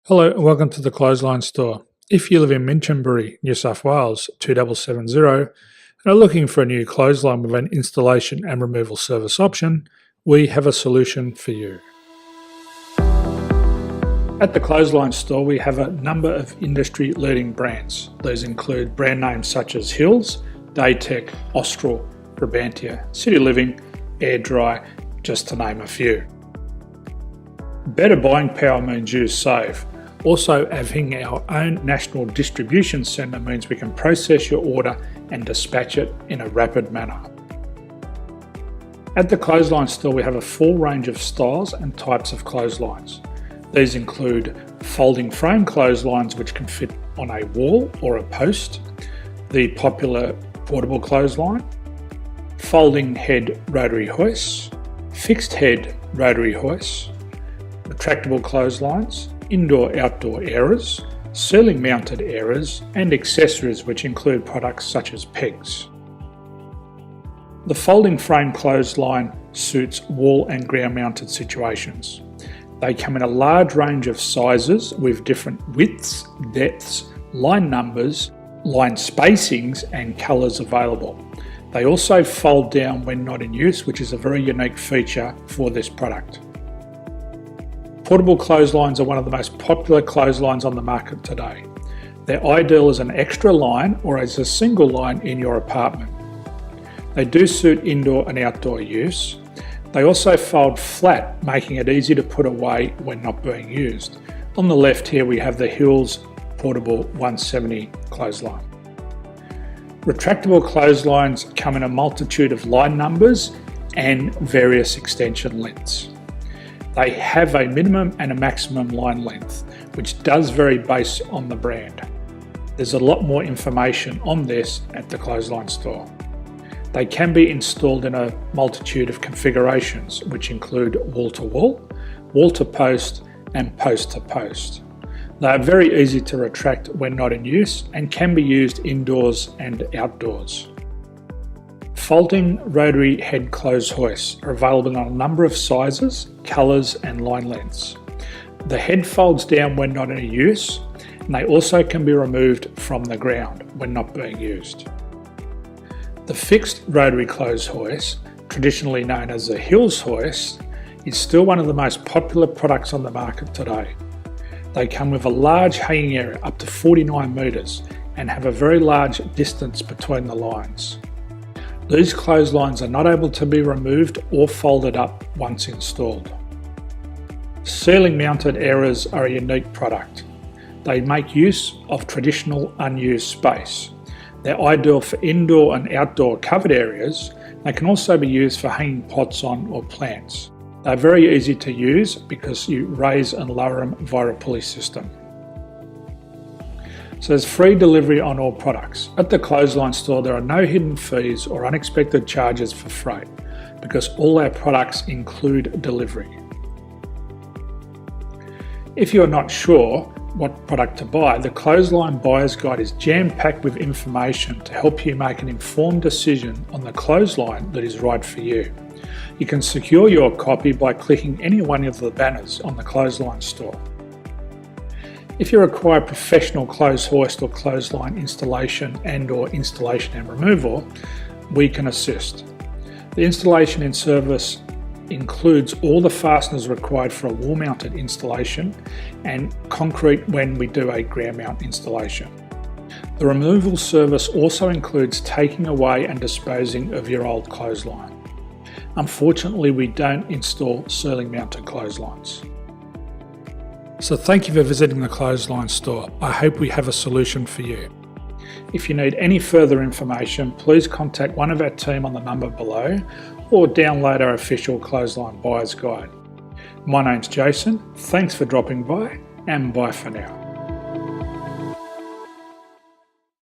Hello and welcome to the Clothesline Store. If you live in Minchinbury, New South Wales 2770 and are looking for a new clothesline with an installation and removal service option, we have a solution for you. At the Clothesline Store we have a number of industry-leading brands. These include brand names such as Hills, Daytech, Austral, Brabantia, City Living, Air Dry, just to name a few. Better buying power means you save. Also, having our own national distribution centre means we can process your order and dispatch it in a rapid manner. At the Clothesline Store we have a full range of styles and types of clotheslines. These include folding frame clotheslines which can fit on a wall or a post, the popular portable clothesline, folding head rotary hoists, fixed head rotary hoists, retractable clotheslines, indoor-outdoor airers, ceiling mounted airers and accessories which include products such as pegs. The folding frame clothesline suits wall and ground mounted situations. They come in a large range of sizes with different widths, depths, line numbers, line spacings and colours available. They also fold down when not in use, which is a very unique feature for this product. Portable clotheslines are one of the most popular clotheslines on the market today. They're ideal as an extra line or as a single line in your apartment. They do suit indoor and outdoor use. They also fold flat, making it easy to put away when not being used. On the left here we have the Hills Portable 170 clothesline. Retractable clotheslines come in a multitude of line numbers and various extension lengths. They have a minimum and a maximum line length, which does vary based on the brand. There's a lot more information on this at the Clothesline Store. They can be installed in a multitude of configurations, which include wall-to-wall, wall-to-post and post-to-post. They are very easy to retract when not in use and can be used indoors and outdoors. Folding rotary head clothes hoists are available in a number of sizes, colours and line lengths. The head folds down when not in use and they also can be removed from the ground when not being used. The fixed rotary clothes hoist, traditionally known as the Hills hoist, is still one of the most popular products on the market today. They come with a large hanging area up to 49 metres and have a very large distance between the lines. These clotheslines are not able to be removed or folded up once installed. Ceiling mounted airers are a unique product. They make use of traditional unused space. They're ideal for indoor and outdoor covered areas. They can also be used for hanging pots on or plants. They're very easy to use because you raise and lower them via a pulley system. So there's free delivery on all products. At the Clothesline Store there are no hidden fees or unexpected charges for freight because all our products include delivery. If you're not sure what product to buy, the Clothesline Buyer's Guide is jam-packed with information to help you make an informed decision on the clothesline that is right for you. You can secure your copy by clicking any one of the banners on the Clothesline Store. If you require professional clothes hoist or clothesline installation and/or installation and removal, we can assist. The installation and service includes all the fasteners required for a wall-mounted installation and concrete when we do a ground mount installation. The removal service also includes taking away and disposing of your old clothesline. Unfortunately, we don't install ceiling mounted clotheslines. So thank you for visiting the Clothesline Store. I hope we have a solution for you. If you need any further information, please contact one of our team on the number below or download our official Clothesline Buyer's Guide. My name's Jason, thanks for dropping by and bye for now.